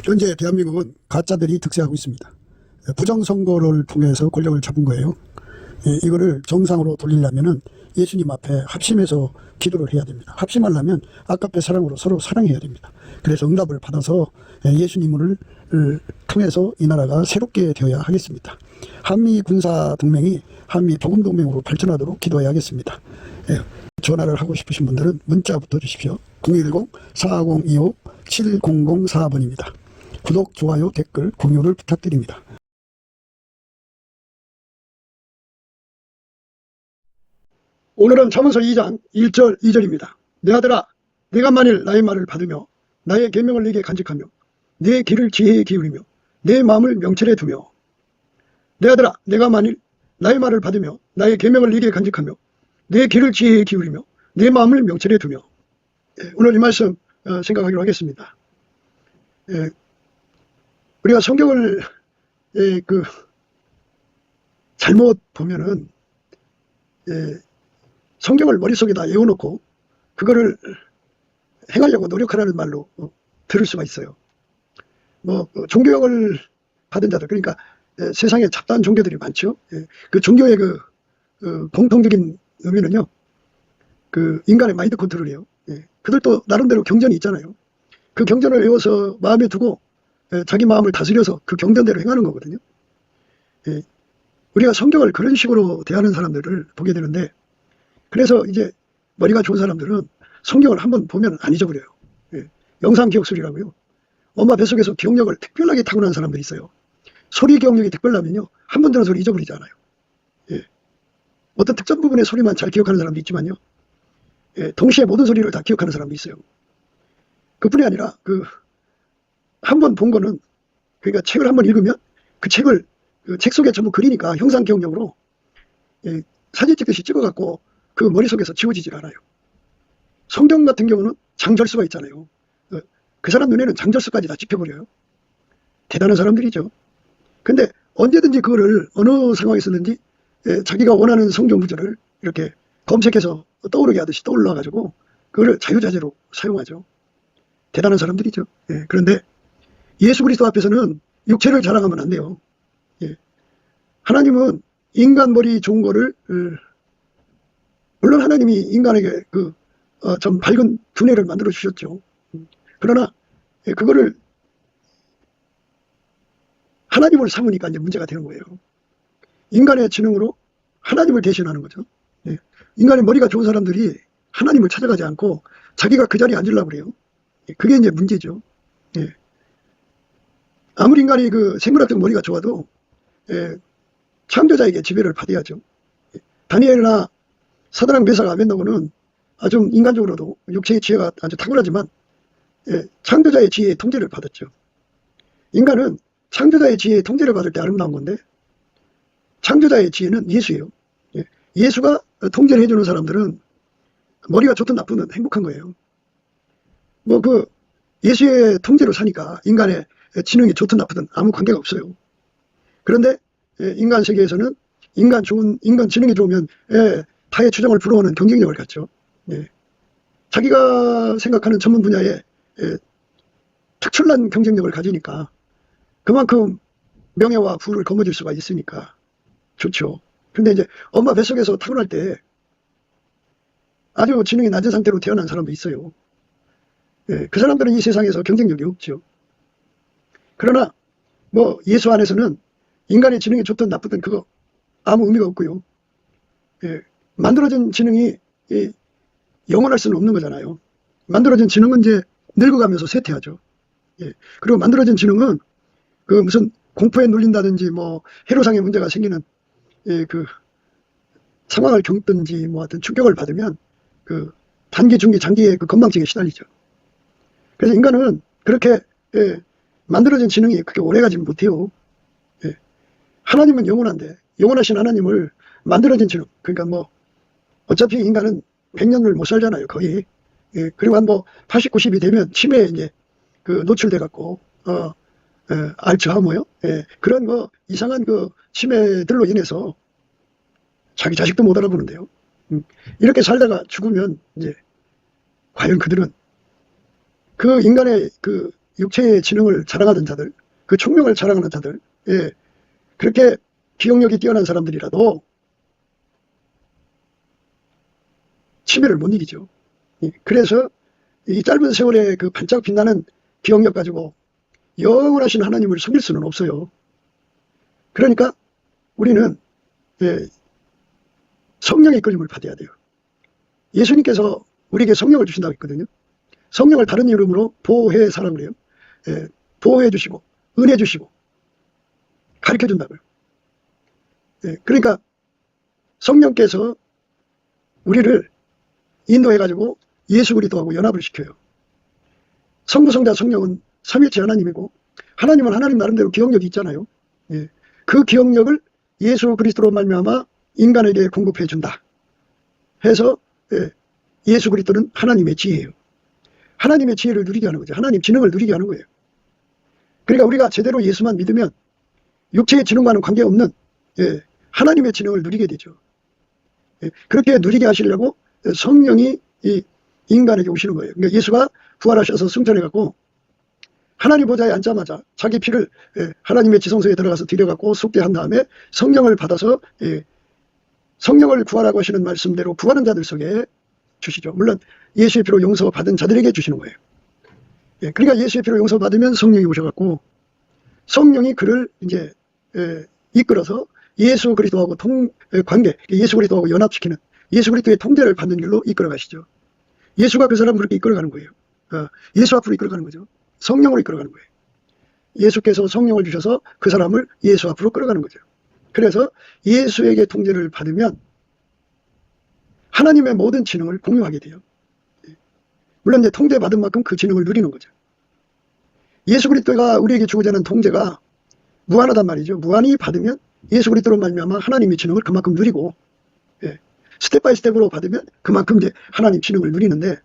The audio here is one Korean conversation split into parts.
현재 대한민국은 가짜들이 득세하고 있습니다. 부정선거를 통해서 권력을 잡은 거예요. 이거를 정상으로 돌리려면 예수님 앞에 합심해서 기도를 해야 됩니다. 합심하려면 아깝게 사랑으로 서로 사랑해야 됩니다. 그래서 응답을 받아서 예수님을 통해서 이 나라가 새롭게 되어야 하겠습니다. 한미 군사 동맹이 한미 복음 동맹으로 발전하도록 기도해야 하겠습니다. 전화를 하고 싶으신 분들은 문자부터 주십시오. 010-4025-7004번입니다. 구독, 좋아요, 댓글, 공유를 부탁드립니다. 오늘은 잠언서 2장 1절 2절입니다. 내 아들아, 내가 만일 나의 말을 받으며 나의 계명을 네게 간직하며 내 길을 지혜에 기울이며 내 마음을 명철에 두며. 내 아들아, 내가 만일 나의 말을 받으며 나의 계명을 네게 간직하며 내 길을 지혜에 기울이며 내 마음을 명철에 두며. 오늘 이 말씀 생각하기로 하겠습니다. 우리가 성경을 잘못 보면은 성경을 머릿속에다 외워놓고 그거를 행하려고 노력하라는 말로 들을 수가 있어요. 종교형을 받은 자들, 그러니까 세상에 잡다한 종교들이 많죠. 그 종교의 공통적인 의미는요, 인간의 마인드 컨트롤이에요. 그들도 나름대로 경전이 있잖아요. 그 경전을 외워서 마음에 두고 자기 마음을 다스려서 그 경전대로 행하는 거거든요. 우리가 성경을 그런 식으로 대하는 사람들을 보게 되는데, 그래서 이제 머리가 좋은 사람들은 성경을 한번 보면 안 잊어버려요. 영상 기억술이라고요. 엄마 뱃속에서 기억력을 특별하게 타고난 사람들이 있어요. 소리 기억력이 특별하면요, 한 번 들은 소리 잊어버리지 않아요. 어떤 특정 부분의 소리만 잘 기억하는 사람도 있지만요, 동시에 모든 소리를 다 기억하는 사람도 있어요. 그뿐이 아니라 한 번 본 거는, 그러니까 책을 한 번 읽으면 그 책을 책 속에 전부 그리니까 형상 기억력으로 사진 찍듯이 찍어갖고 그 머릿속에서 지워지질 않아요. 성경 같은 경우는 장절수가 있잖아요. 그 사람 눈에는 장절수까지 다 집혀버려요. 대단한 사람들이죠. 근데 언제든지 그거를 어느 상황에서든지 자기가 원하는 성경 구절을 이렇게 검색해서 떠오르게 하듯이 떠올라가지고 그거를 자유자재로 사용하죠. 대단한 사람들이죠. 그런데 예수 그리스도 앞에서는 육체를 자랑하면 안 돼요. 하나님은 인간 머리 좋은 거를, 물론 하나님이 인간에게 좀 밝은 두뇌를 만들어 주셨죠. 그러나 그거를 하나님을 삼으니까 이제 문제가 되는 거예요. 인간의 지능으로 하나님을 대신하는 거죠. 인간의 머리가 좋은 사람들이 하나님을 찾아가지 않고 자기가 그 자리에 앉으려고 그래요. 그게 이제 문제죠. 아무리 인간이 생물학적 머리가 좋아도 창조자에게 지배를 받아야죠. 다니엘이나 사드락 메삭 아벤노고는 아주 인간적으로도 육체의 지혜가 아주 탁월하지만 창조자의 지혜의 통제를 받았죠. 인간은 창조자의 지혜의 통제를 받을 때 아름다운 건데, 창조자의 지혜는 예수예요. 예수가 통제를 해주는 사람들은 머리가 좋든 나쁘든 행복한 거예요. 예수의 통제로 사니까 인간의 지능이 좋든 나쁘든 아무 관계가 없어요. 그런데 인간 세계에서는 인간 지능이 좋으면 타의 추종을 불허하는 경쟁력을 갖죠. 자기가 생각하는 전문 분야에 특출난 경쟁력을 가지니까 그만큼 명예와 부를 거머쥘 수가 있으니까 좋죠. 근데 이제 엄마 뱃속에서 타고날 때 아주 지능이 낮은 상태로 태어난 사람도 있어요. 그 사람들은 이 세상에서 경쟁력이 없죠. 그러나 예수 안에서는 인간의 지능이 좋든 나쁘든 그거 아무 의미가 없고요. 만들어진 지능이 영원할 수는 없는 거잖아요. 만들어진 지능은 이제 늙어가면서 쇠퇴하죠. 그리고 만들어진 지능은 무슨 공포에 눌린다든지 해로상의 문제가 생기는 상황을 겪든지 하여튼 충격을 받으면 단기, 중기, 장기의 건망증에 시달리죠. 그래서 인간은 그렇게 만들어진 지능이 그렇게 오래가지 못해요. 하나님은 영원한데, 영원하신 하나님을 만들어진 지능, 그러니까 어차피 인간은 100년을 못 살잖아요, 거의. 그리고 한 80, 90이 되면 치매에 이제 노출돼 갖고 알츠하이머요. 그런 이상한 치매들로 인해서 자기 자식도 못 알아보는데요. 이렇게 살다가 죽으면 이제 과연 그들은 인간의 육체의 지능을 자랑하는 자들, 그 총명을 자랑하는 자들, 예, 그렇게 기억력이 뛰어난 사람들이라도 치매를 못 이기죠. 예, 그래서 이 짧은 세월에 그 반짝 빛나는 기억력 가지고 영원하신 하나님을 속일 수는 없어요. 그러니까 우리는 성령의 이끌림을 받아야 돼요. 예수님께서 우리에게 성령을 주신다고 했거든요. 성령을 다른 이름으로 보혜사라고 그래요. 보호해 주시고 은혜 주시고 가르쳐 준다고요. 그러니까 성령께서 우리를 인도해 가지고 예수 그리스도하고 연합을 시켜요. 성부, 성자, 성령은 삼위일체 하나님이고 하나님은 하나님 나름대로 기억력이 있잖아요. 그 기억력을 예수 그리스도로 말미암아 인간에게 공급해 준다 해서 예수 그리스도는 하나님의 지혜예요. 하나님의 지혜를 누리게 하는 거죠. 하나님 지능을 누리게 하는 거예요. 그러니까 우리가 제대로 예수만 믿으면 육체의 지능과는 관계없는 하나님의 지능을 누리게 되죠. 그렇게 누리게 하시려고 성령이 이 인간에게 오시는 거예요. 그러니까 예수가 부활하셔서 승천해갖고 하나님 보좌에 앉자마자 자기 피를 하나님의 지성소에 들어가서 들여갖고 속죄한 다음에 성령을 받아서 성령을 구하라고 하시는 말씀대로 구하는 자들 속에 주시죠. 물론 예수의 피로 용서받은 자들에게 주시는 거예요. 그러니까 예수의 피로 용서받으면 성령이 오셔갖고 성령이 그를 이제 이끌어서 예수 그리스도하고 관계, 예수 그리스도하고 연합시키는 예수 그리스도의 통제를 받는 길로 이끌어 가시죠. 예수가 그 사람을 그렇게 이끌어가는 거예요. 예수 앞으로 이끌어가는 거죠. 성령으로 이끌어가는 거예요. 예수께서 성령을 주셔서 그 사람을 예수 앞으로 끌어가는 거죠. 그래서 예수에게 통제를 받으면 하나님의 모든 지능을 공유하게 돼요. 물론 이제 통제받은 만큼 그 지능을 누리는 거죠. 예수 그리스도가 우리에게 주고자 하는 통제가 무한하단 말이죠. 무한히 받으면 예수 그리스도로 말미암아 하나님의 지능을 그만큼 누리고 스텝 바이 스텝으로 받으면 그만큼 이제 하나님 지능을 누리는데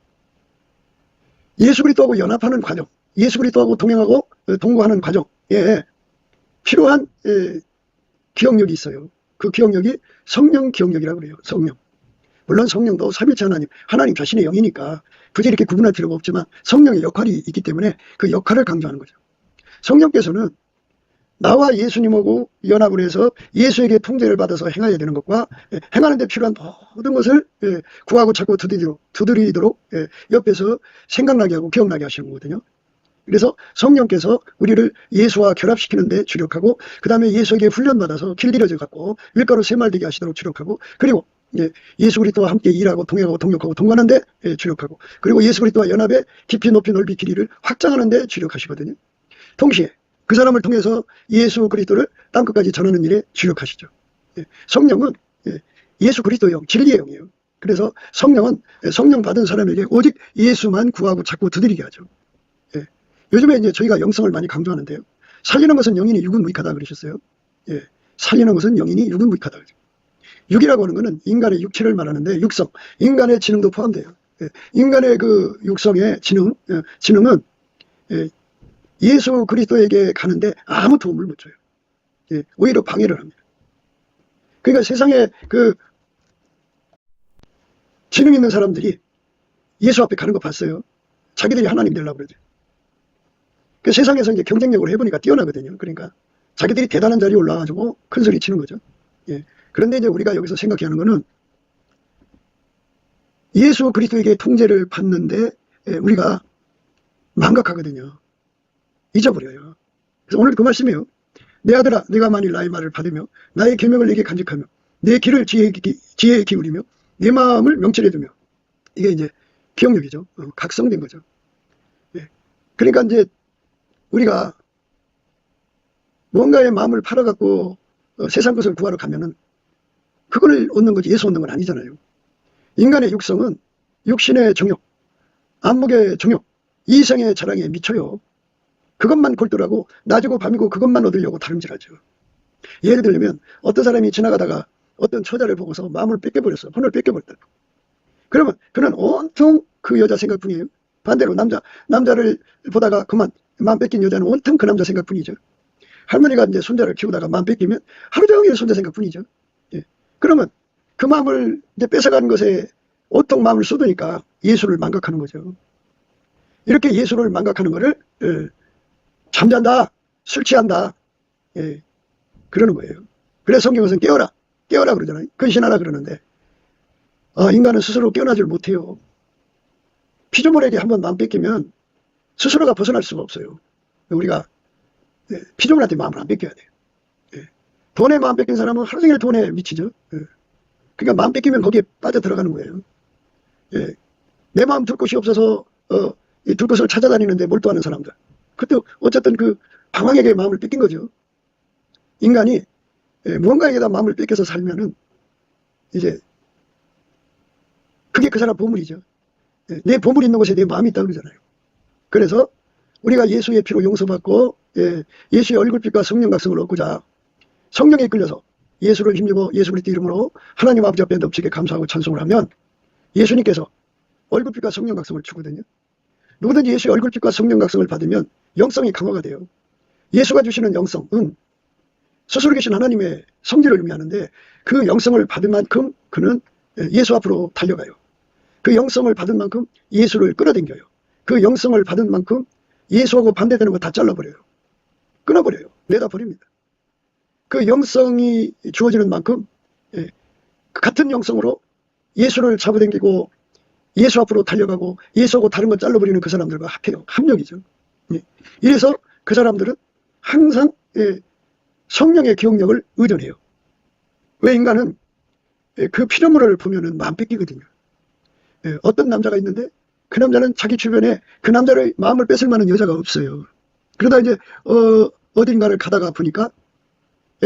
예수 그리스도하고 연합하는 과정, 예수 그리스도하고 동행하고 동거하는 과정에 필요한 기억력이 있어요. 그 기억력이 성령 기억력이라고 그래요. 성령. 물론 성령도 삼위일체 하나님 자신의 영이니까 굳이 이렇게 구분할 필요가 없지만 성령의 역할이 있기 때문에 그 역할을 강조하는 거죠. 성령께서는 나와 예수님하고 연합을 해서 예수에게 통제를 받아서 행해야 되는 것과 행하는 데 필요한 모든 것을 구하고 찾고 두드리도록 옆에서 생각나게 하고 기억나게 하시는 거거든요. 그래서 성령께서 우리를 예수와 결합시키는 데 주력하고 그 다음에 예수에게 훈련받아서 길들여져 갖고 밀가루 세말되게 하시도록 주력하고 그리고 예수 그리스도와 함께 일하고 동행하고 동역하고 동거하는 데 주력하고 그리고 예수 그리스도와 연합의 깊이 높이 넓이 길이를 확장하는 데 주력하시거든요. 동시에 그 사람을 통해서 예수 그리스도를 땅끝까지 전하는 일에 주력하시죠. 성령은 예수 그리스도의 영, 진리의 영이에요. 그래서 성령은 성령 받은 사람에게 오직 예수만 구하고 찾고 두드리게 하죠. 요즘에 이제 저희가 영성을 많이 강조하는데요. 살리는 것은 영이니 육은 무익하다 그러셨어요. 살리는 것은 영이니 육은 무익하다. 육이라고 하는 것은 인간의 육체를 말하는데 육성, 인간의 지능도 포함돼요. 인간의 그 육성의 지능은 예수 그리스도에게 가는데 아무 도움을 못 줘요. 오히려 방해를 합니다. 그러니까 세상에 그 지능 있는 사람들이 예수 앞에 가는 거 봤어요. 자기들이 하나님 되려고 그러죠. 그 세상에서 이제 경쟁력을 해보니까 뛰어나거든요. 그러니까 자기들이 대단한 자리에 올라와가지고 큰 소리 치는 거죠. 그런데 이제 우리가 여기서 생각해야 하는 거는 예수 그리스도에게 통제를 받는데 우리가 망각하거든요. 잊어버려요. 그래서 오늘 그 말씀이에요. 내 아들아, 내가 만일 나의 말을 받으며 나의 계명을 내게 간직하며 내 길을 지혜에 기울이며 내 마음을 명철에 두며 이게 이제 기억력이죠. 각성된 거죠. 그러니까 이제 우리가 뭔가의 마음을 팔아갖고 세상 것을 구하러 가면은 그걸 얻는 거지 예수 얻는 건 아니잖아요. 인간의 육성은 육신의 정욕, 안목의 정욕, 이성의 자랑에 미쳐요. 그것만 골똘하고 낮이고 밤이고 그것만 얻으려고 다름질하죠. 예를 들면 어떤 사람이 지나가다가 어떤 처자를 보고서 마음을 뺏겨버렸어. 혼을 뺏겨버렸다. 그러면 그는 온통 그 여자 생각뿐이에요. 반대로 남자를 보다가 그만 마음 뺏긴 여자는 온통 그 남자 생각뿐이죠. 할머니가 이제 손자를 키우다가 마음 뺏기면 하루 종일 손자 생각뿐이죠. 그러면 그 마음을 이제 뺏어가는 것에 온통 마음을 쏟으니까 예수를 망각하는 거죠. 이렇게 예수를 망각하는 것을 잠잔다, 술 취한다, 예, 그러는 거예요. 그래서 성경에서는 깨어라, 깨어라 그러잖아요. 근신하라 그러는데, 인간은 스스로 깨어나질 못해요. 피조물에게 한번 마음 뺏기면 스스로가 벗어날 수가 없어요. 우리가 피조물한테 마음을 안 뺏겨야 돼요. 돈에 마음 뺏긴 사람은 하루 종일 돈에 미치죠. 그러니까 마음 뺏기면 거기에 빠져 들어가는 거예요. 내 마음 둘 곳이 없어서 둘 곳을 찾아다니는데 몰두하는 사람들. 그것도 어쨌든 그 방황에게 마음을 뺏긴 거죠. 인간이 무언가에게다 마음을 뺏겨서 살면은 이제 그게 그 사람 보물이죠. 내 보물이 있는 곳에 내 마음이 있다고 그러잖아요. 그래서 우리가 예수의 피로 용서받고 예수의 얼굴빛과 성령 각성을 얻고자 성령에 이끌려서 예수를 힘주고 예수 그리스도 이름으로 하나님 아버지 앞에 넘치게 감사하고 찬송을 하면 예수님께서 얼굴빛과 성령 각성을 주거든요. 누구든지 예수의 얼굴빛과 성령 각성을 받으면 영성이 강화가 돼요. 예수가 주시는 영성은 스스로 계신 하나님의 성질을 의미하는데 그 영성을 받은 만큼 그는 예수 앞으로 달려가요. 그 영성을 받은 만큼 예수를 끌어당겨요. 그 영성을 받은 만큼 예수하고 반대되는 거 다 잘라버려요. 끊어버려요. 내다버립니다. 그 영성이 주어지는 만큼 같은 영성으로 예수를 잡아당기고 예수 앞으로 달려가고 예수하고 다른 거 잘라버리는 그 사람들과 합해요. 합력이죠. 이래서 그 사람들은 항상 성령의 기억력을 의존해요. 왜 인간은 그 피조물을 보면은 마음 뺏기거든요. 어떤 남자가 있는데 그 남자는 자기 주변에 그 남자의 마음을 뺏을 만한 여자가 없어요. 그러다 이제 어딘가를 가다가 보니까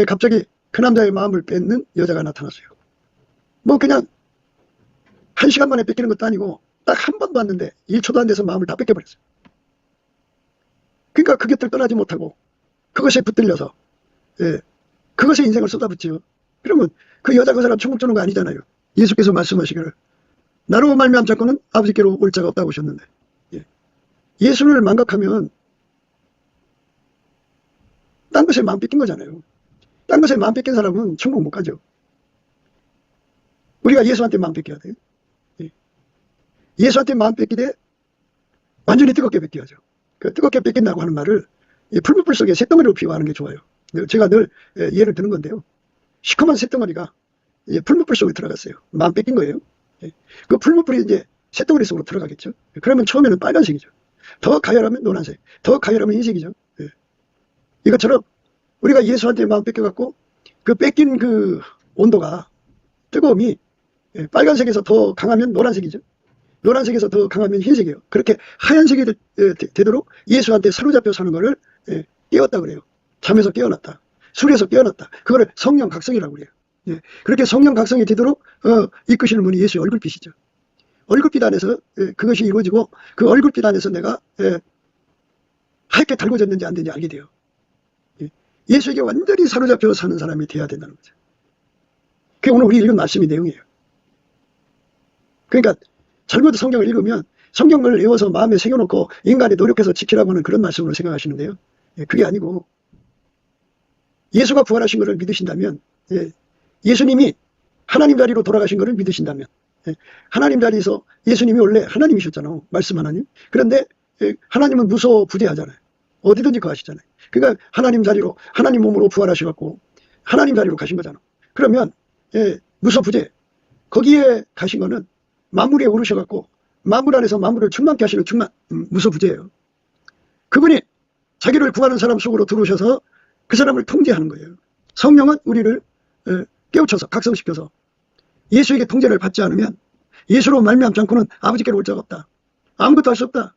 갑자기 그 남자의 마음을 뺏는 여자가 나타났어요. 뭐 그냥 1시간 만에 뺏기는 것도 아니고 딱 한 번 봤는데 1초도 안 돼서 마음을 다 뺏겨버렸어요. 그러니까 그 곁을 떠나지 못하고 그것에 붙들려서 그것에 인생을 쏟아붓지요. 그러면 그 여자 그 사람 천국 주는 거 아니잖아요. 예수께서 말씀하시기를 나로 말미암지 않고는 아버지께로 올 자가 없다고 하셨는데 예수를 망각하면 딴 것에 마음 뺏긴 거잖아요. 딴 것에 마음 뺏긴 사람은 천국 못 가죠. 우리가 예수한테 마음 뺏겨야 돼요. 예수한테 마음 뺏기되 완전히 뜨겁게 뺏겨야죠. 그 뜨겁게 뺏긴다고 하는 말을 풀무불 속에 쇳덩어리로 비유하는 게 좋아요. 제가 늘 예를 드는 건데요. 시커먼 쇳덩어리가 풀무불 속에 들어갔어요. 마음 뺏긴 거예요. 그 풀무불이 이제 쇳덩어리 속으로 들어가겠죠. 그러면 처음에는 빨간색이죠. 더 가열하면 노란색, 더 가열하면 흰색이죠. 이것처럼 우리가 예수한테 마음 뺏겨갖고 그 뺏긴 그 온도가 뜨거움이 빨간색에서 더 강하면 노란색이죠. 노란색에서 더 강하면 흰색이에요. 그렇게 하얀색이 되도록 예수한테 사로잡혀 사는 것을 깨웠다 그래요. 잠에서 깨어났다. 술에서 깨어났다. 그거를 성령 각성이라고 그래요. 그렇게 성령 각성이 되도록 이끄시는 분이 예수의 얼굴빛이죠. 얼굴빛 안에서 그것이 이루어지고 그 얼굴빛 안에서 내가 하얗게 달궈졌는지 안 되는지 알게 돼요. 예수에게 완전히 사로잡혀 사는 사람이 돼야 된다는 거죠. 그게 오늘 우리 읽은 말씀의 내용이에요. 그러니까 잘못 성경을 읽으면 성경을 외워서 마음에 새겨놓고 인간이 노력해서 지키라고 하는 그런 말씀으로 생각하시는데요. 그게 아니고 예수가 부활하신 것을 믿으신다면 예수님이 하나님 자리로 돌아가신 것을 믿으신다면 하나님 자리에서 예수님이 원래 하나님이셨잖아요. 말씀 하나님. 그런데 하나님은 무소부재하잖아요. 어디든지 거하시잖아요. 그러니까 하나님 자리로 하나님 몸으로 부활하셔갖고 하나님 자리로 가신 거잖아요. 그러면 무소부재 거기에 가신 거는 만물에 오르셔갖고 만물 안에서 만물을 충만케 하시는 충만 무소부재예요. 그분이 자기를 구하는 사람 속으로 들어오셔서 그 사람을 통제하는 거예요. 성령은 우리를 깨우쳐서 각성시켜서 예수에게 통제를 받지 않으면 예수로 말미암지 않고는 아버지께로 올 자가 없다. 아무것도 할 수 없다.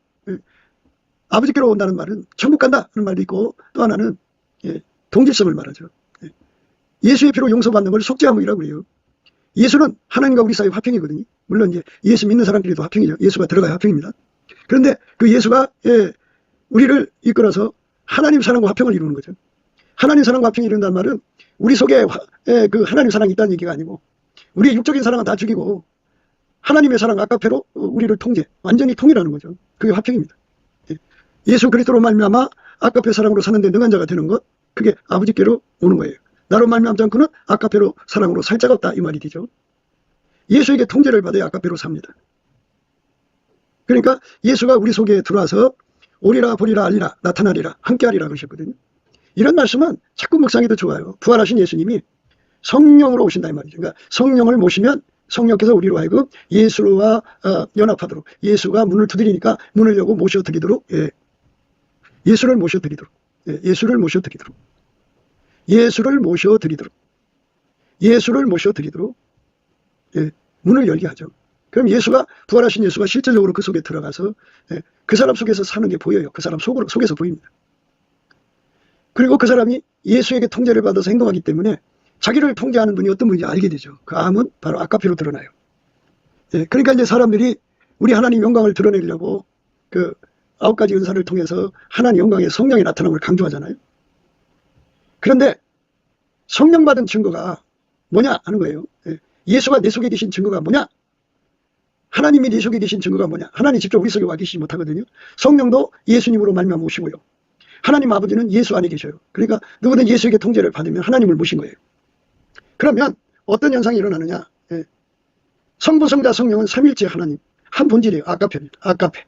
아버지께로 온다는 말은 천국 간다 하는 말도 있고 또 하나는 동질성을 말하죠. 예수의 피로 용서받는 걸 속죄함이라고 그래요. 예수는 하나님과 우리 사이 화평이거든요. 물론 이제 예수 믿는 사람끼리도 화평이죠. 예수가 들어가야 화평입니다. 그런데 그 예수가 우리를 이끌어서 하나님 사랑과 화평을 이루는 거죠. 하나님 사랑과 화평을 이룬다는 말은 우리 속에 그 하나님 사랑이 있다는 얘기가 아니고 우리의 육적인 사랑은 다 죽이고 하나님의 사랑 아까페로 우리를 통제, 완전히 통일하는 거죠. 그게 화평입니다. 예수 그리스도로 말미암아 아까페 사랑으로 사는데 능한 자가 되는 것, 그게 아버지께로 오는 거예요. 나로 말미암지 않고는 아까페로 사랑으로 살 자가 없다 이 말이 되죠. 예수에게 통제를 받아야 아까페로 삽니다. 그러니까 예수가 우리 속에 들어와서 오리라 보리라 알리라 나타나리라 함께하리라 그러셨거든요. 이런 말씀은 자꾸 묵상해도 좋아요. 부활하신 예수님이 성령으로 오신다 이 말이죠. 그러니까 성령을 모시면 성령께서 우리로 하여금 예수와 연합하도록, 예수가 문을 두드리니까 문을 열고 모셔드리도록, 예수를 모셔드리도록, 예수를 모셔드리도록, 예수를 모셔드리도록, 예수를 모셔드리도록, 문을 열게 하죠. 그럼 예수가, 부활하신 예수가 실질적으로 그 속에 들어가서 그 사람 속에서 사는 게 보여요. 그 사람 속에서 보입니다. 그리고 그 사람이 예수에게 통제를 받아서 행동하기 때문에 자기를 통제하는 분이 어떤 분인지 알게 되죠. 그 암은 바로 아까피로 드러나요. 그러니까 이제 사람들이 우리 하나님 영광을 드러내려고 그 9가지 은사를 통해서 하나님 영광의 성령이 나타남을 강조하잖아요. 그런데 성령 받은 증거가 뭐냐 하는 거예요. 예수가 내 속에 계신 증거가 뭐냐? 하나님이 내 속에 계신 증거가 뭐냐? 하나님 직접 우리 속에 와 계시지 못하거든요. 성령도 예수님으로 말미암아 오시고요. 하나님 아버지는 예수 안에 계셔요. 그러니까 누구든 예수에게 통제를 받으면 하나님을 모신 거예요. 그러면 어떤 현상이 일어나느냐? 성부, 성자, 성령은 삼일체 하나님, 한 본질이에요. 아까페입니다. 아까페.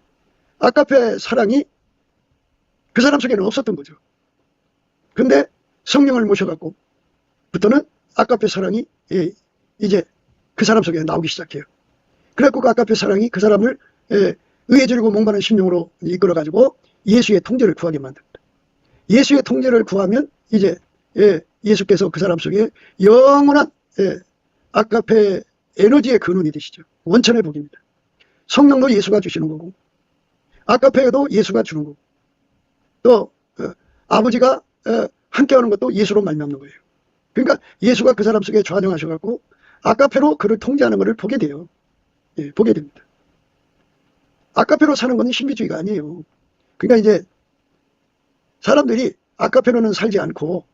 아까페 사랑이 그 사람 속에는 없었던 거죠. 근데 성령을 모셔갖고 부터는 아까페 사랑이 이제 그 사람 속에 나오기 시작해요. 그래갖고 그 아까페 사랑이 그 사람을 의해주려고 목마른 심령으로 이끌어가지고 예수의 통제를 구하게 만듭니다. 예수의 통제를 구하면 이제 예수께서 그 사람 속에 영원한 아까페 에너지의 근원이 되시죠. 원천의 복입니다. 성령도 예수가 주시는 거고 아까페도 예수가 주는 거고 또 아버지가 함께하는 것도 예수로 말미암는 거예요. 그러니까 예수가 그 사람 속에 좌정하셔갖고 아까페로 그를 통제하는 것을 보게 돼요. 보게 됩니다. 아까페로 사는 건 신비주의가 아니에요. 그러니까 이제 사람들이 아까페로는 살지 않고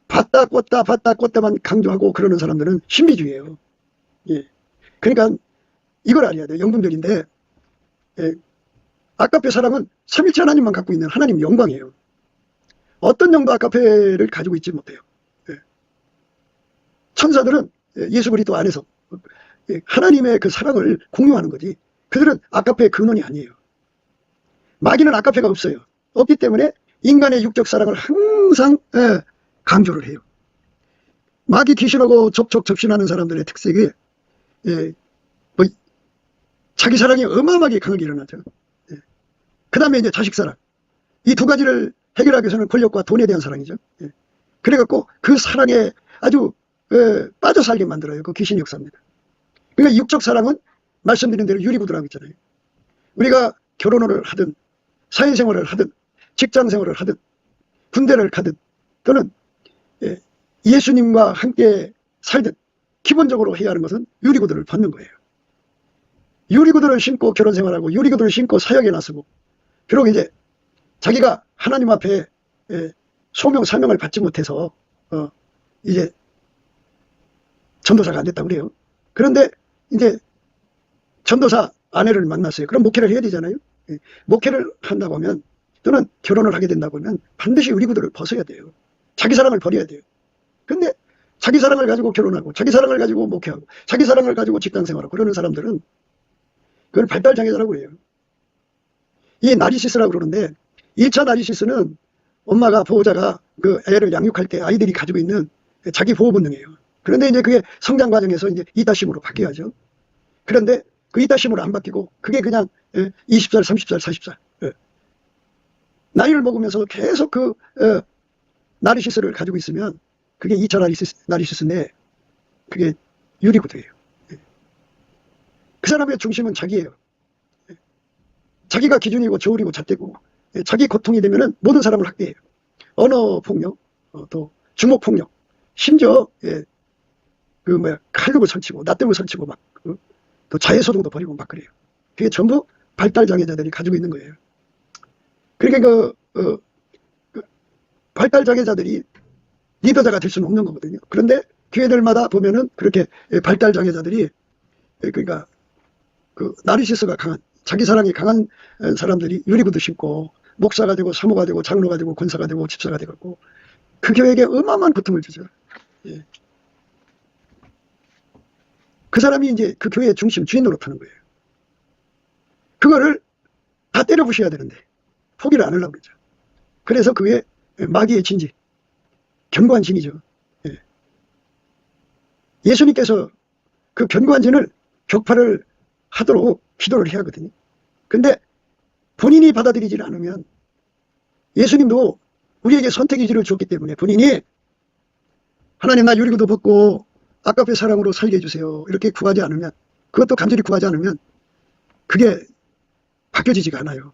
받다 꽂다만 강조하고 그러는 사람들은 신비주의예요. 그러니까 이걸 알아야 돼요. 영분별인데 아까페 사랑은 삼일체 하나님만 갖고 있는 하나님 영광이에요. 어떤 영도 아까페를 가지고 있지 못해요. 천사들은 예수 그리스도 안에서 하나님의 그 사랑을 공유하는 거지 그들은 아까페의 근원이 아니에요. 마귀는 아까페가 없어요. 없기 때문에 인간의 육적 사랑을 항상 강조를 해요. 마귀 귀신하고 접신하는 사람들의 특색이 뭐 자기 사랑이 어마어마하게 강하게 일어나죠. 그 다음에 이제 자식 사랑. 이 두 가지를 해결하기 위해서는 권력과 돈에 대한 사랑이죠. 그래갖고 그 사랑에 아주 빠져 살게 만들어요. 그 귀신 역사입니다. 그러니까 육적 사랑은 말씀드린 대로 유리구두라고 있잖아요. 우리가 결혼을 하든 사회생활을 하든 직장생활을 하든 군대를 가든 또는 예수님과 함께 살든 기본적으로 해야 하는 것은 유리구두를 벗는 거예요. 유리구두를 신고 결혼생활하고 유리구두를 신고 사역에 나서고 비록 이제 자기가 하나님 앞에 소명 사명을 받지 못해서 이제 전도사가 안 됐다고 그래요. 그런데 이제 전도사 아내를 만났어요. 그럼 목회를 해야 되잖아요. 목회를 한다고 하면 또는 결혼을 하게 된다고 하면 반드시 유리구두를 벗어야 돼요. 자기 사랑을 버려야 돼요. 근데 자기 사랑을 가지고 결혼하고 자기 사랑을 가지고 목회하고 자기 사랑을 가지고 직장생활하고 그러는 사람들은 그걸 발달장애자라고 해요. 이 나르시스라고 그러는데 1차 나르시스는 엄마가 보호자가 그 애를 양육할 때 아이들이 가지고 있는 자기 보호 본능이에요. 그런데 이제 그게 성장 과정에서 이제 이타심으로 바뀌어야죠. 그런데 그 이타심으로 안 바뀌고 그게 그냥 20살, 30살, 40살 나이를 먹으면서 계속 그 나르시스를 가지고 있으면 그게 2차 나르시스인데 그게 유리구두예요. 그 사람의 중심은 자기예요. 자기가 기준이고 저울이고 잣대고 자기 고통이 되면은 모든 사람을 학대해요. 언어 폭력, 또 주먹 폭력, 심지어 칼로 설치고 낫대로 설치고 막 또 자해소동도 벌이고 막 그래요. 그게 전부 발달장애자들이 가지고 있는 거예요. 그러니까 그 발달장애자들이 리더자가 될 수는 없는 거거든요. 그런데 교회들마다 보면은 그렇게 발달장애자들이 그러니까 그 나르시스가 강한 자기 사랑이 강한 사람들이 유리구두 신고 목사가 되고 사모가 되고 장로가 되고 권사가 되고 집사가 되고 그 교회에게 어마어마한 고통을 주죠. 그 사람이 이제 그 교회의 중심 주인 노릇하는 거예요. 그거를 다 때려 부셔야 되는데 포기를 안 하려고 그러죠. 그래서 그게 마귀의 진지, 견고한 진이죠. 예. 예수님께서 그 견고한 진을 격파를 하도록 기도를 해야 하거든요. 근데 본인이 받아들이지 않으면, 예수님도 우리에게 선택의지를 줬기 때문에 본인이 하나님 나 유리구두 벗고 아까의 사랑으로 살게 해주세요 이렇게 구하지 않으면, 그것도 간절히 구하지 않으면 그게 바뀌어지지가 않아요.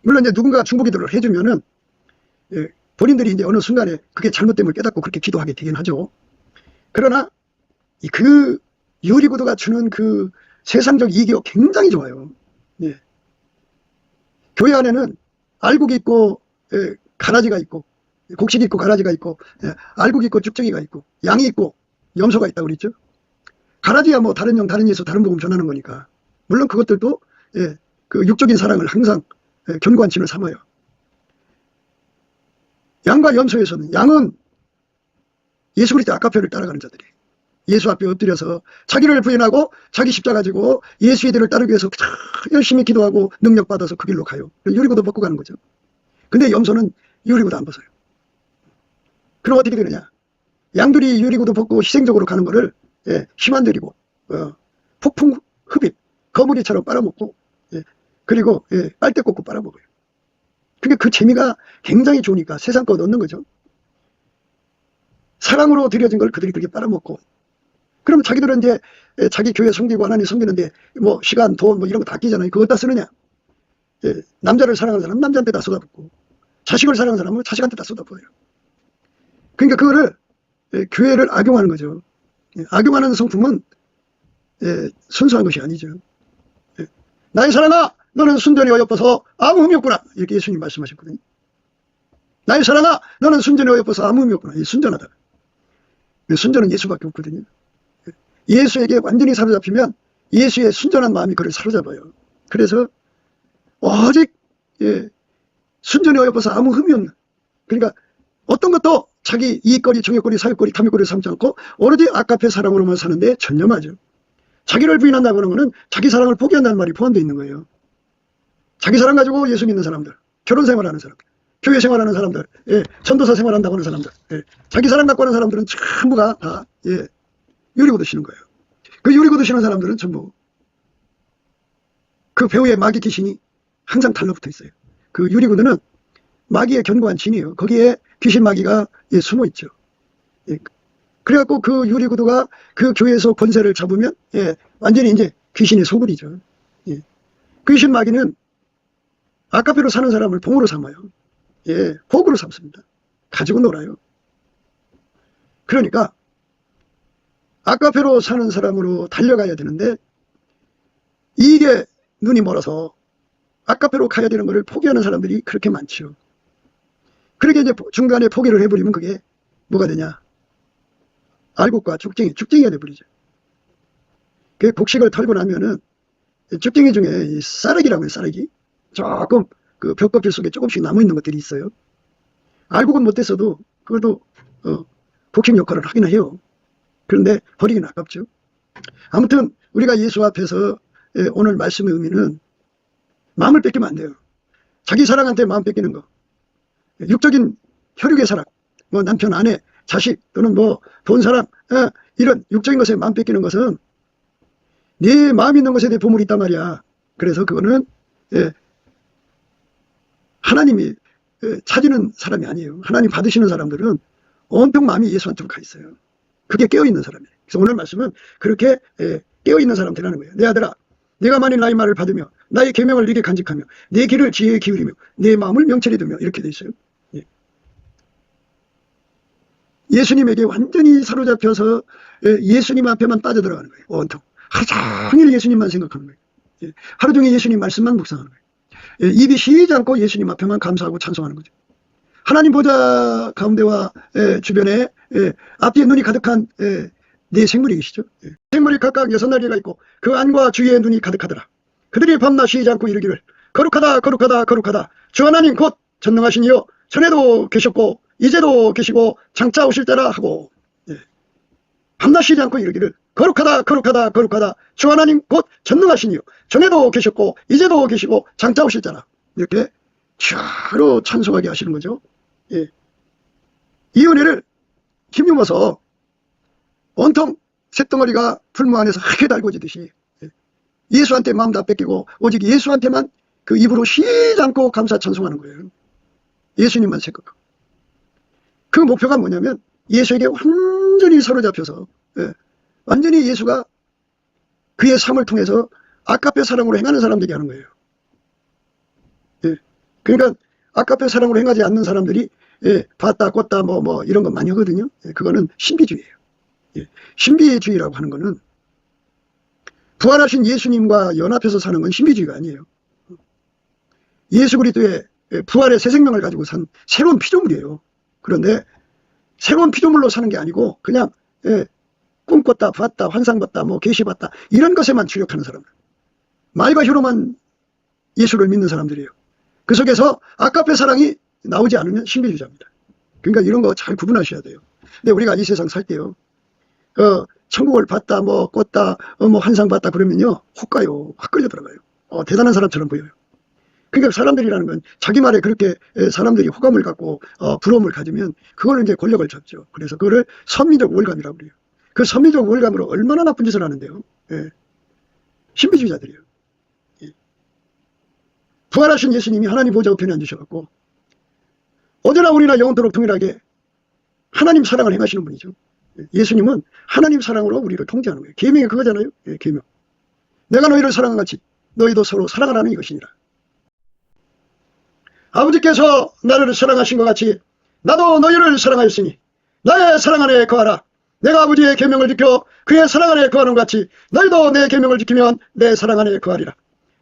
물론 이제 누군가 중보기도를 해주면은 본인들이 이제 어느 순간에 그게 잘못됨을 깨닫고 그렇게 기도하게 되긴 하죠. 그러나 그 유리구두가 주는 그 세상적 이익이 굉장히 좋아요. 예. 교회 안에는 알곡이 있고 가라지가 있고, 곡식이 있고 가라지가 있고, 알곡이 있고 쭉정이가 있고, 양이 있고 염소가 있다고 그랬죠. 가라지야 뭐 다른 영 다른 예수 다른 복음 전하는 거니까, 물론 그것들도 그 육적인 사랑을 항상 견고한 진을 삼아요. 양과 염소에서는, 양은 예수 그리스도 아까표를 따라가는 자들이 예수 앞에 엎드려서 자기를 부인하고 자기 십자가 지고 예수의 뒤를 따르기 위해서 열심히 기도하고 능력받아서 그 길로 가요. 유리구두 벗고 가는 거죠. 근데 염소는 유리구두 안 벗어요. 그럼 어떻게 되느냐, 양들이 유리구두 벗고 희생적으로 가는 거를 힘 안 들이고 폭풍 흡입 거북이처럼 빨아먹고, 그리고 빨대 꽂고 빨아먹어요. 그러니까 그 재미가 굉장히 좋으니까 세상 것 얻는 거죠. 사랑으로 드려진 걸 그들이 그렇게 빨아먹고, 그럼 자기들은 이제 자기 교회 섬기고 하나님 섬기는데 뭐 시간, 돈 뭐 이런 거 다 끼잖아요. 그거 어디다 쓰느냐? 남자를 사랑하는 사람은 남자한테 다 쏟아붓고, 자식을 사랑하는 사람은 자식한테 다 쏟아부어요. 그러니까 그거를 교회를 악용하는 거죠. 악용하는 성품은 순수한 것이 아니죠. 나의 사랑아 너는 순전히 어여뻐서 아무 흠이 없구나, 이렇게 예수님 말씀하셨거든요. 나의 사랑아 너는 순전히 어여뻐서 아무 흠이 없구나. 순전하다. 순전은 예수밖에 없거든요. 예수에게 완전히 사로잡히면 예수의 순전한 마음이 그를 사로잡아요. 그래서 오직 순전히 어여뻐서 아무 흠이 없는, 그러니까 어떤 것도 자기 이익거리, 정욕거리, 사욕거리, 탐욕거리를 삼지 않고 오로지 아까페 사랑으로만 사는데 전념하죠. 자기를 부인한다고 하는 것은 자기 사랑을 포기한다는 말이 포함되어 있는 거예요. 자기 사랑 가지고 예수 믿는 사람들, 결혼 생활하는 사람들, 교회 생활하는 사람들, 전도사 생활한다고 하는 사람들, 자기 사랑 갖고 하는 사람들은 전부가 다 유리구두 신는 거예요. 그 유리구두 신는 사람들은 전부 그 배후에 마귀 귀신이 항상 달라붙어 있어요. 그 유리구두는 마귀의 견고한 진이에요. 거기에 귀신 마귀가 숨어 있죠. 그래갖고 그 유리구두가 그 교회에서 권세를 잡으면 완전히 이제 귀신의 소굴이죠. 귀신 마귀는 아까페로 사는 사람을 봉으로 삼아요. 복으로 삼습니다. 가지고 놀아요. 그러니까 아까페로 사는 사람으로 달려가야 되는데 이게 눈이 멀어서 아까페로 가야 되는 것을 포기하는 사람들이 그렇게 많죠. 그렇게 이제 중간에 포기를 해버리면 그게 뭐가 되냐, 알곡과 쭉쟁이가 돼버리죠. 그 곡식을 털고 나면은 쭉쟁이 중에 쌀액이라고 해요. 쌀액이 조금 그 벽껍질 속에 조금씩 남아있는 것들이 있어요. 알곡은 못됐어도 그것도 곡식 역할을 하긴 해요. 그런데 버리긴 아깝죠. 아무튼 우리가 예수 앞에서 오늘 말씀의 의미는 마음을 뺏기면 안 돼요. 자기 사랑한테 마음 뺏기는 거, 육적인 혈육의 사랑, 뭐 남편, 아내, 자식 또는 뭐 돈, 사람, 이런 육적인 것에 마음 뺏기는 것은 네 마음 있는 것에 대해 보물이 있단 말이야. 그래서 그거는 하나님이 찾는 사람이 아니에요. 하나님 받으시는 사람들은 온통 마음이 예수한테로 가 있어요. 그게 깨어있는 사람이에요. 그래서 오늘 말씀은 그렇게 깨어있는 사람들이라는 거예요. 내 아들아, 네가 만일 나의 말을 받으며 나의 계명을 네게 간직하며 내 길을 지혜에 기울이며 내 마음을 명철히 두며, 이렇게 돼 있어요. 예수님에게 완전히 사로잡혀서 예수님 앞에만 빠져들어가는 거예요. 온통 하루 종일 예수님만 생각하는 거예요. 하루 종일 예수님 말씀만 묵상하는 거예요. 입이 쉬지 않고 예수님 앞에만 감사하고 찬송하는 거죠. 하나님 보좌 가운데와 주변에 앞뒤에 눈이 가득한 네 생물이 계시죠. 생물이 각각 6날개가 있고 그 안과 주위에 눈이 가득하더라. 그들이 밤낮 쉬지 않고 이르기를 거룩하다 거룩하다 거룩하다 주 하나님 곧 전능하신 이여 전에도 계셨고 이제도 계시고 장차 오실 때라 하고, 밤낮 쉬지 않고 이르기를 거룩하다 거룩하다 거룩하다 주 하나님 곧 전능하신 이여 전에도 계셨고 이제도 계시고 장차 오실 때라. 이렇게 바로 찬송하게 하시는 거죠. 예. 이 은혜를 힘입어서 온통 쇳덩어리가 풀무 안에서 하게 달궈지듯이 예수한테 마음 다 뺏기고 오직 예수한테만 그 입으로 쉬지 않고 감사 찬송하는 거예요. 예수님만 생각하고. 그 목표가 뭐냐면 예수에게 완전히 사로잡혀서 완전히 예수가 그의 삶을 통해서 아까페 사랑으로 행하는 사람들이 하는 거예요. 그러니까 아까페 사랑으로 행하지 않는 사람들이 봤다 꽂다 뭐 이런 거 많이 하거든요. 그거는 신비주의예요. 신비주의라고 하는 거는 부활하신 예수님과 연합해서 사는 건 신비주의가 아니에요. 예수 그리스도의 부활의 새 생명을 가지고 산 새로운 피조물이에요. 그런데 새로운 피조물로 사는 게 아니고 그냥 꿈꿨다 봤다 환상봤다 뭐 계시봤다 이런 것에만 주력하는 사람들, 말과 혀로만 예수를 믿는 사람들이에요. 그 속에서 아까페 사랑이 나오지 않으면 신비주의자입니다. 그러니까 이런 거 잘 구분하셔야 돼요. 근데 우리가 이 세상 살 때요, 천국을 봤다 뭐 꿨다 뭐 환상 봤다 그러면요 혹 가요. 확 끌려 들어가요. 대단한 사람처럼 보여요. 그러니까 사람들이라는 건 자기 말에 그렇게 사람들이 호감을 갖고 부러움을 가지면 그걸 이제 권력을 잡죠. 그래서 그거를 선미적 우월감이라고 그래요. 그 선미적 우월감으로 얼마나 나쁜 짓을 하는데요. 신비주의자들이에요. 부활하신 예수님이 하나님 보좌 우편에 앉으셔갖고 어제나 우리나 영원토록 동일하게 하나님 사랑을 행하시는 분이죠. 예수님은 하나님 사랑으로 우리를 통제하는 거예요. 계명이 그거잖아요. 계명. 내가 너희를 사랑한 같이 너희도 서로 사랑하라는 이것이니라. 아버지께서 나를 사랑하신 것 같이 나도 너희를 사랑하였으니 나의 사랑 안에 거하라. 내가 아버지의 계명을 지켜 그의 사랑 안에 거하는 것 같이 너희도 내 계명을 지키면 내 사랑 안에 거하리라.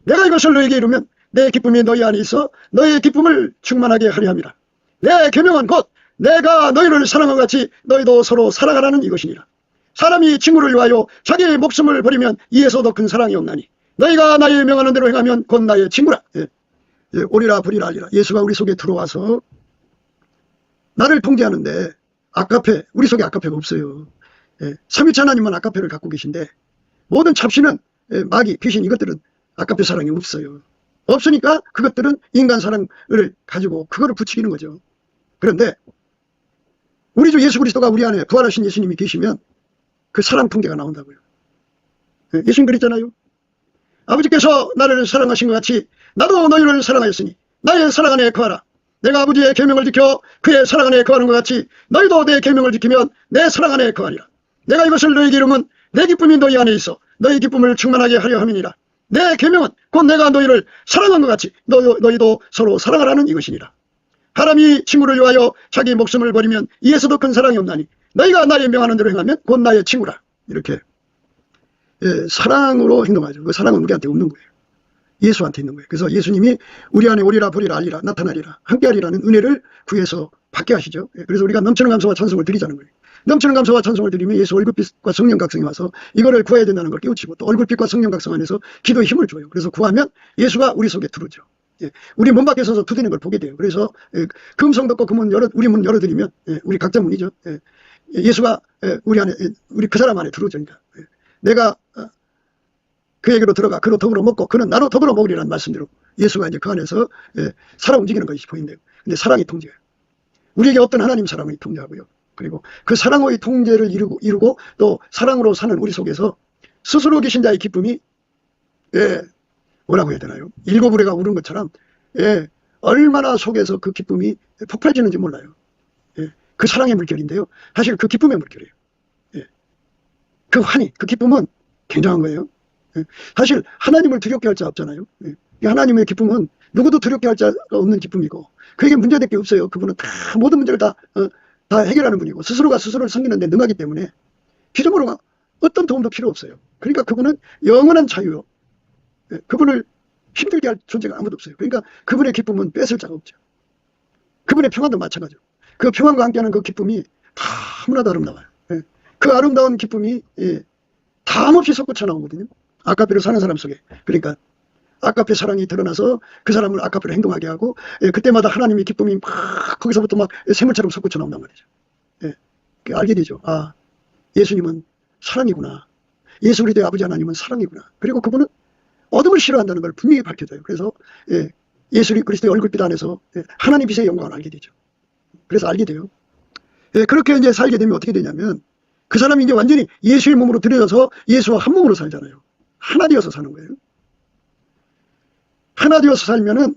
내가 이것을 너희에게 이루면 내 기쁨이 너희 안에 있어 너희의 기쁨을 충만하게 하려 함이라. 내 계명은 곧 내가 너희를 사랑한 것 같이 너희도 서로 사랑하라는 이것이니라. 사람이 친구를 위하여 자기의 목숨을 버리면 이에서 더 큰 사랑이 없나니 너희가 나의 명하는 대로 행하면 곧 나의 친구라. 오리라 부리라 알리라. 예수가 우리 속에 들어와서 나를 통제하는데 아까페, 우리 속에 아까페가 없어요. 삼위체 하나님만 아까페를 갖고 계신데 모든 잡신은 마귀, 귀신 이것들은 아까페 사랑이 없어요. 없으니까 그것들은 인간 사랑을 가지고 그거를 부추기는 거죠. 그런데 우리 주 예수 그리스도가 우리 안에 부활하신 예수님이 계시면 그 사랑 통제가 나온다고요. 예수님 그랬잖아요. 아버지께서 나를 사랑하신 것 같이 나도 너희를 사랑하였으니 나의 사랑 안에 거하라. 내가 아버지의 계명을 지켜 그의 사랑 안에 거하는 것 같이 너희도 내 계명을 지키면 내 사랑 안에 거하리라. 내가 이것을 너희에게 이루면 내 기쁨이 너희 안에 있어 너희 기쁨을 충만하게 하려 함이니라. 내 계명은 곧 내가 너희를 사랑한 것 같이 너희도 서로 사랑하라는 이것이니라. 사람이 친구를 위하여 자기 목숨을 버리면 이에서도 큰 사랑이 없나니 너희가 나의 명하는 대로 행하면 곧 나의 친구라. 이렇게 사랑으로 행동하죠. 그 사랑은 우리한테 없는 거예요. 예수한테 있는 거예요. 그래서 예수님이 우리 안에 오리라 보리라 알리라 나타나리라 함께하리라는 은혜를 구해서 받게 하시죠. 그래서 우리가 넘치는 감사와 찬송을 드리자는 거예요. 넘치는 감사와 찬송을 드리면 예수 얼굴빛과 성령 각성이 와서 이거를 구해야 된다는 걸 깨우치고 또 얼굴빛과 성령 각성 안에서 기도에 힘을 줘요. 그래서 구하면 예수가 우리 속에 들어오죠. 우리 문 밖에 서서 두드리는 걸 보게 돼요. 그래서 금성 닫고 그 문 우리 문 열어드리면 우리 각자 문이죠. 예수가 우리 안에 우리 그 사람 안에 들어오죠. 그러니까 내가 그에게로 들어가 그로 더불어 먹고 그는 나로 더불어 먹으리라는 말씀대로 예수가 이제 그 안에서 살아 움직이는 것이 보인대요. 근데 사랑이 통제해요. 우리에게 어떤 하나님 사랑이 통제하고요. 그리고 그 사랑의 통제를 이루고 또 사랑으로 사는 우리 속에서 스스로 계신 자의 기쁨이 뭐라고 해야 되나요? 일곱 우레가 우는 것처럼 얼마나 속에서 그 기쁨이 폭발지는지 몰라요. 그 사랑의 물결인데요. 사실 그 기쁨의 물결이에요. 그 환희, 그 기쁨은 굉장한 거예요. 사실 하나님을 두렵게 할 자 없잖아요. 하나님의 기쁨은 누구도 두렵게 할 자가 없는 기쁨이고 그에게 문제될 게 없어요. 그분은 다 모든 문제를 다 해결하는 분이고 스스로가 스스로를 섬기는 데 능하기 때문에 피조물과 어떤 도움도 필요 없어요. 그러니까 그분은 영원한 자유요. 그분을 힘들게 할 존재가 아무도 없어요. 그러니까 그분의 기쁨은 뺏을 자가 없죠. 그분의 평안도 마찬가지로 그 평안과 함께하는 그 기쁨이 너무나도 아름다워요. 그 아름다운 기쁨이 담없이 솟구쳐 나오거든요. 아까페로 사는 사람 속에. 그러니까 아까페 사랑이 드러나서 그 사람을 아까페로 행동하게 하고 그때마다 하나님의 기쁨이 막 거기서부터 막 샘물처럼 솟구쳐 나온단 말이죠. 알게 되죠. 아, 예수님은 사랑이구나. 예수 그리스도의 아버지 하나님은 사랑이구나. 그리고 그분은 어둠을 싫어한다는 걸 분명히 밝혀줘요. 그래서 예수 그리스도의 얼굴빛 안에서 하나님 빛의 영광을 알게 되죠. 그래서 알게 돼요. 그렇게 이제 살게 되면 어떻게 되냐면 그 사람이 이제 완전히 예수의 몸으로 들여져서 예수와 한 몸으로 살잖아요. 하나 되어서 사는 거예요. 하나 되어서 살면은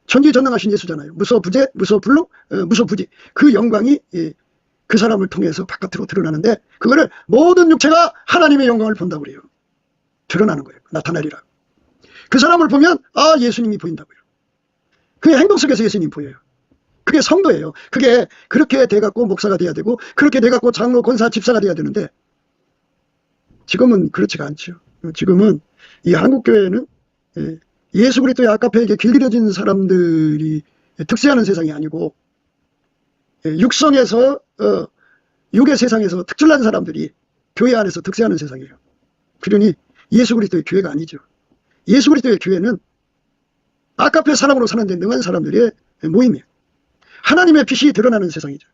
전지전능하신 예수잖아요. 무소부재, 무소불능, 무소부지. 그 영광이 그 사람을 통해서 바깥으로 드러나는데 그거를 모든 육체가 하나님의 영광을 본다고 그래요. 드러나는 거예요. 나타나리라. 그 사람을 보면 예수님이 보인다고요. 그의 행동 속에서 예수님이 보여요. 그게 성도예요. 그게 그렇게 돼갖고 목사가 돼야 되고 그렇게 돼갖고 장로, 권사, 집사가 돼야 되는데 지금은 그렇지가 않죠. 지금은 이 한국교회는 예수 그리스도의 아까페에게 길들여진 사람들이 특세하는 세상이 아니고 육성에서 육의 세상에서 특출난 사람들이 교회 안에서 특세하는 세상이에요. 그러니 예수 그리스도의 교회가 아니죠. 예수 그리스도의 교회는 아까페 사람으로 사는데 능한 사람들의 모임이에요. 하나님의 빛이 드러나는 세상이죠.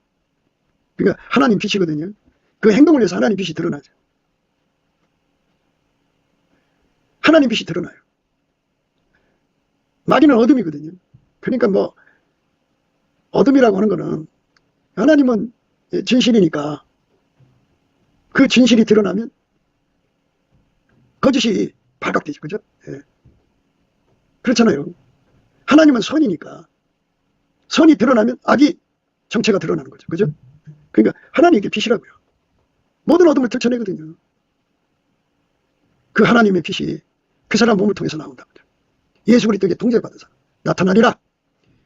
그러니까 하나님 빛이거든요. 그 행동을 해서 하나님 빛이 드러나죠. 하나님 빛이 드러나요. 마귀는 어둠이거든요. 그러니까 뭐 어둠이라고 하는 거는 하나님은 진실이니까 그 진실이 드러나면 거짓이 발각되죠. 그죠? 그렇잖아요. 하나님은 선이니까 선이 드러나면 악이 정체가 드러나는 거죠. 그죠? 그러니까 하나님이 이게 빛이라고요. 모든 어둠을 들춰내거든요. 그 하나님의 빛이 그 사람 몸을 통해서 나온다고. 예수 그리스도에게 통제받은 사람 나타나리라.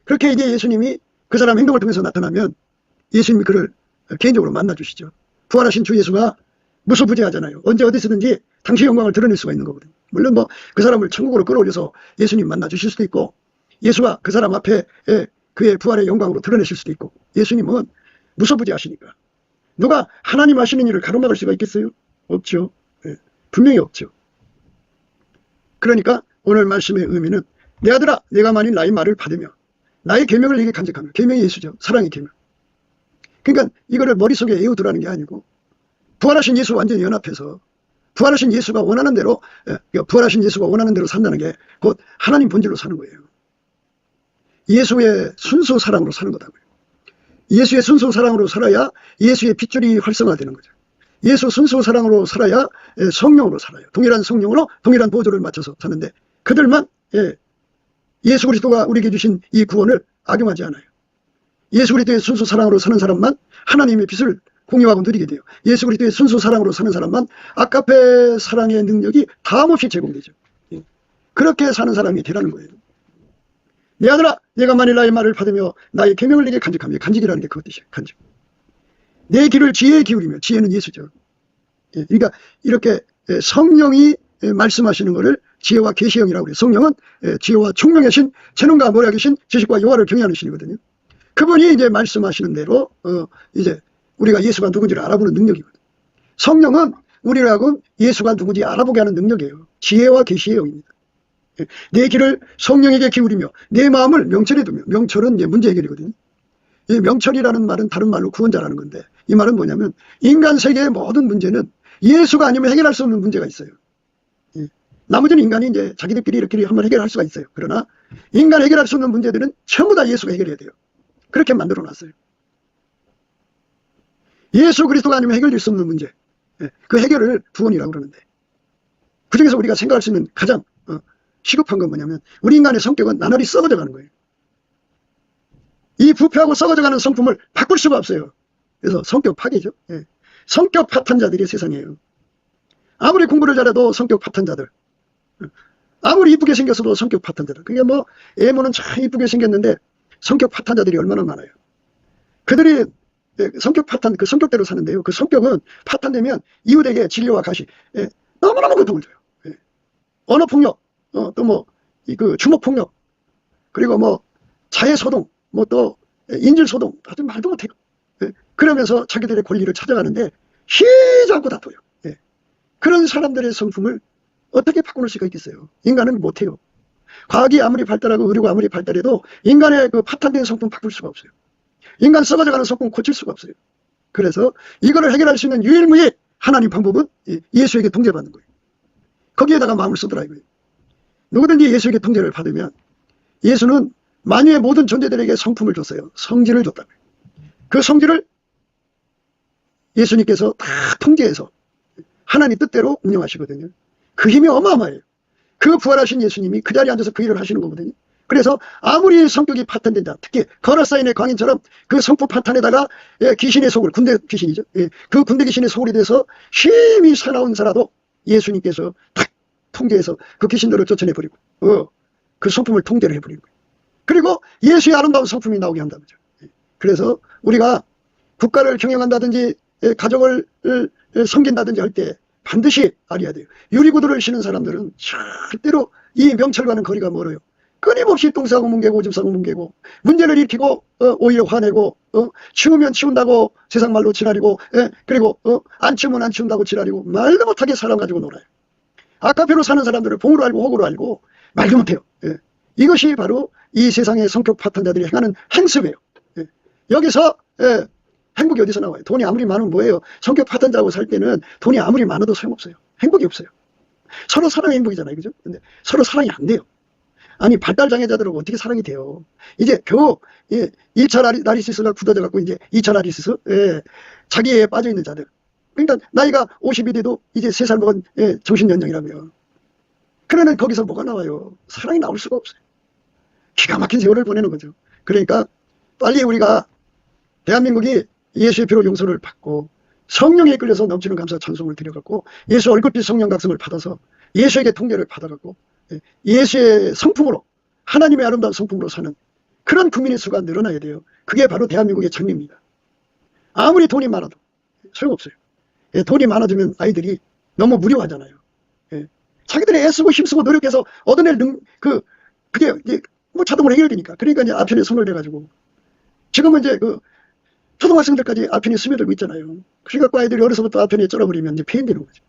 그렇게 이제 예수님이 그 사람 행동을 통해서 나타나면 예수님이 그를 개인적으로 만나주시죠. 부활하신 주 예수가 무소부재하잖아요. 언제 어디서든지 당신의 영광을 드러낼 수가 있는 거거든요. 물론 뭐 그 사람을 천국으로 끌어올려서 예수님 만나주실 수도 있고 예수가 그 사람 앞에 그의 부활의 영광으로 드러내실 수도 있고 예수님은 무소부재하시니까 누가 하나님 하시는 일을 가로막을 수가 있겠어요? 없죠. 분명히 없죠. 그러니까 오늘 말씀의 의미는 내 아들아 내가 만일 나의 말을 받으며 나의 계명을 네게 간직하며 계명이 예수죠. 사랑의 계명. 그러니까 이거를 머릿속에 외우두라는 게 아니고 부활하신 예수 완전히 연합해서 부활하신 예수가 원하는 대로 부활하신 예수가 원하는 대로 산다는 게 곧 하나님 본질로 사는 거예요. 예수의 순수 사랑으로 사는 거다고요. 예수의 순수 사랑으로 살아야 예수의 핏줄이 활성화되는 거죠. 예수 순수 사랑으로 살아야 성령으로 살아요. 동일한 성령으로 동일한 보조를 맞춰서 사는데 그들만 예수 그리스도가 우리에게 주신 이 구원을 악용하지 않아요. 예수 그리스도의 순수 사랑으로 사는 사람만 하나님의 빛을 공유하고 누리게 돼요. 예수 그리스도의 순수 사랑으로 사는 사람만 아까페 사랑의 능력이 다함없이 제공되죠. 그렇게 사는 사람이 되라는 거예요. 내 아들아 내가 만일 나의 말을 받으며 나의 계명을 네게 간직하며 간직이라는 게 그것이에요. 간직. 내 귀를 지혜에 기울이며 지혜는 예수죠. 그러니까 이렇게 성령이 말씀하시는 것을 지혜와 계시형이라고 그래요. 성령은 지혜와 총명의 신, 재능과 모략의 신, 지식과 여호와를 경외하는 신이거든요. 그분이 이제 말씀하시는 대로 이제 우리가 예수가 누군지를 알아보는 능력이거든요. 성령은 우리라고 예수가 누군지 알아보게 하는 능력이에요. 지혜와 계시의 영입니다. 내 귀를 성령에게 기울이며 내 마음을 명철에 두며 명철은 이제 문제 해결이거든요. 이 명철이라는 말은 다른 말로 구원자라는 건데 이 말은 뭐냐면 인간 세계의 모든 문제는 예수가 아니면 해결할 수 없는 문제가 있어요. 나머지는 인간이 이제 자기들끼리 이렇게 한번 해결할 수가 있어요. 그러나 인간 해결할 수 없는 문제들은 전부 다 예수가 해결해야 돼요. 그렇게 만들어 놨어요. 예수 그리스도가 아니면 해결될 수 없는 문제, 그 해결을 구원이라고 그러는데 그중에서 우리가 생각할 수 있는 가장 시급한 건 뭐냐면 우리 인간의 성격은 나날이 썩어져 가는 거예요. 이 부패하고 썩어져가는 성품을 바꿀 수가 없어요. 그래서 성격 파괴죠. 성격 파탄자들이 세상이에요. 아무리 공부를 잘해도 성격 파탄자들, 아무리 이쁘게 생겼어도 성격 파탄자들. 그게 뭐 애모는 참 이쁘게 생겼는데 성격 파탄자들이 얼마나 많아요. 그들이 성격 파탄, 그 성격대로 사는데요. 그 성격은 파탄되면 이웃에게 진료와 가시 너무너무 고통을 줘요. 언어폭력, 또 뭐 그 주먹폭력, 그리고 뭐 자해소동, 뭐 또 인질소동, 아주 말도 못해요. 그러면서 자기들의 권리를 찾아가는데 쉬지 않고 다퉈요. 그런 사람들의 성품을 어떻게 바꾸는 수가 있겠어요? 인간은 못해요. 과학이 아무리 발달하고 의료가 아무리 발달해도 인간의 그 파탄된 성품 바꿀 수가 없어요. 인간 썩어져가는 성품 고칠 수가 없어요. 그래서 이거를 해결할 수 있는 유일무이 하나님 방법은 예수에게 통제받는 거예요. 거기에다가 마음을 쏟으라 이거예요. 누구든지 예수에게 통제를 받으면 예수는 만유의 모든 존재들에게 성품을 줬어요. 성질을 줬다고요. 그 성질을 예수님께서 다 통제해서 하나님 뜻대로 운영하시거든요. 그 힘이 어마어마해요. 그 부활하신 예수님이 그 자리에 앉아서 그 일을 하시는 거거든요. 그래서 아무리 성격이 파탄된 자, 특히 거라사인의 광인처럼 그 성품 파탄에다가 귀신의 소굴, 군대 귀신이죠. 그 군대 귀신의 소굴이 돼서 힘이 사나운사라도 예수님께서 탁 통제해서 그 귀신들을 쫓아내버리고 그 성품을 통제를 해버리는 거예요. 그리고 예수의 아름다운 성품이 나오게 한다는 거죠. 그래서 우리가 국가를 경영한다든지 가족을 섬긴다든지 할 때 반드시 알아야 돼요. 유리구두를 신은 사람들은 절대로 이 명철과는 거리가 멀어요. 끊임없이 똥 싸고 뭉개고 오줌 싸고 뭉개고 문제를 일으키고 오히려 화내고 치우면 치운다고 세상 말로 지랄이고 그리고 안 치우면 안 치운다고 지랄이고 말도 못하게 사람 가지고 놀아요. 아까표로 사는 사람들을 봉으로 알고 호구로 알고 말도 못해요. 이것이 바로 이 세상의 성격 파탄자들이 행하는 행습이에요. 여기서 행복이 어디서 나와요? 돈이 아무리 많으면 뭐예요? 성격 파탄자하고 살 때는 돈이 아무리 많아도 소용없어요. 행복이 없어요. 서로 사랑이 행복이잖아요. 그죠? 근데 서로 사랑이 안 돼요. 아니 발달장애자들하고 어떻게 사랑이 돼요? 이제 겨우 1차 나르시스가 굳어져갖고 이제 2차 나르시스 자기에 빠져있는 자들. 그러니까 나이가 50이 돼도 이제 3살 먹은 정신연령이라고요. 그러면 거기서 뭐가 나와요? 사랑이 나올 수가 없어요. 기가 막힌 세월을 보내는 거죠. 그러니까 빨리 우리가 대한민국이 예수의 피로 용서를 받고 성령에 이끌려서 넘치는 감사와 찬송을 드려갖고 예수 얼굴빛 성령 각성을 받아서 예수에게 통제를 받아갖고 예수의 성품으로 하나님의 아름다운 성품으로 사는 그런 국민의 수가 늘어나야 돼요. 그게 바로 대한민국의 장래입니다. 아무리 돈이 많아도 소용없어요. 돈이 많아지면 아이들이 너무 무료하잖아요. 자기들이 애쓰고 힘쓰고 노력해서 얻어낼 그게 이제 뭐 자동으로 해결되니까. 그러니까 이제 아편에 손을 대가지고 지금은 이제 초등학생들까지 아편에 스며들고 있잖아요. 그러니까 아이들이 어려서부터 아편에 쩔어버리면 이제 폐인되는 거죠.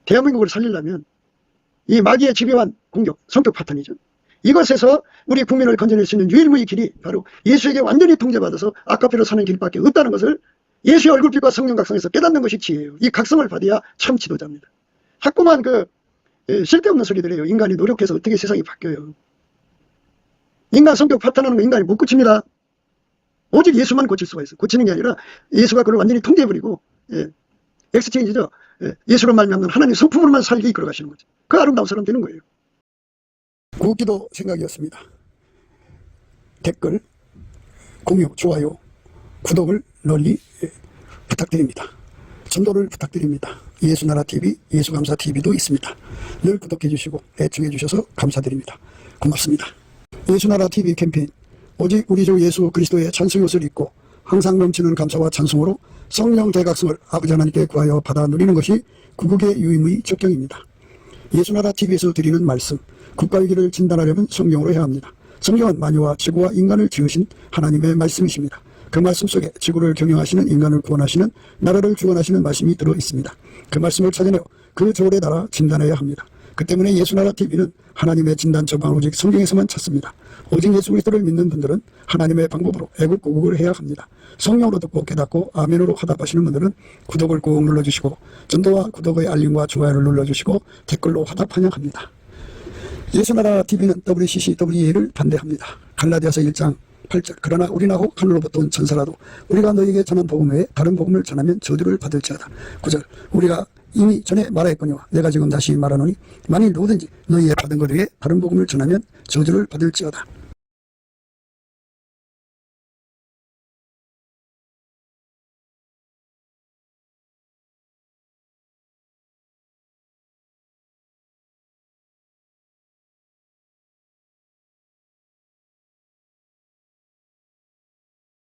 대한민국을 살리려면 이 마귀의 집요한 공격, 성격 파탄이죠. 이것에서 우리 국민을 건져낼 수 있는 유일무이 길이 바로 예수에게 완전히 통제받아서 아까표로 사는 길밖에 없다는 것을 예수의 얼굴빛과 성령 각성에서 깨닫는 것이 지혜예요. 이 각성을 받아야 참 지도자입니다. 자꾸만 쓸데없는 소리들이에요. 인간이 노력해서 어떻게 세상이 바뀌어요. 인간 성격 파탄하는 거 인간이 못 고칩니다. 오직 예수만 고칠 수가 있어요. 고치는 게 아니라 예수가 그걸 완전히 통제해버리고 엑스체인지죠. 예수로 말미암는 하나님 성품으로만 살게 이끌어 가시는 거죠. 그 아름다운 사람 되는 거예요. 구기도 생각이었습니다. 댓글, 공유, 좋아요, 구독을 널리 부탁드립니다. 전도를 부탁드립니다. 예수나라TV, 예수감사TV도 있습니다. 늘 구독해 주시고 애청해 주셔서 감사드립니다. 고맙습니다. 예수나라TV 캠페인 오직 우리 주 예수 그리스도의 찬송옷을 입고 항상 넘치는 감사와 찬송으로 성령 대각성을 아버지 하나님께 구하여 받아 누리는 것이 구국의 유임의 적경입니다. 예수나라TV에서 드리는 말씀, 국가위기를 진단하려면 성경으로 해야 합니다. 성경은 만유와 지구와 인간을 지으신 하나님의 말씀이십니다. 그 말씀 속에 지구를 경영하시는 인간을 구원하시는 나라를 주관하시는 말씀이 들어있습니다. 그 말씀을 찾아내어 그 조례에 따라 진단해야 합니다. 그 때문에 예수나라TV는 하나님의 진단 처방을 오직 성경에서만 찾습니다. 오직 예수 그리스도를 믿는 분들은 하나님의 방법으로 애국고국을 해야 합니다. 성령으로 듣고 깨닫고 아멘으로 화답하시는 분들은 구독을 꼭 눌러주시고 전도와 구독의 알림과 좋아요를 눌러주시고 댓글로 화답하냐 합니다. 예수나라TV는 WCCWA를 반대합니다. 갈라디아서 1장 8절 그러나 우리나고 하늘로부터 온 천사라도 우리가 너희에게 전한 복음 외에 다른 복음을 전하면 저주를 받을지어다. 9절 우리가 이미 전에 말하였거니와 내가 지금 다시 말하노니 만일 누구든지 너희의 받은 것 외에 다른 복음을 전하면 저주를 받을지어다.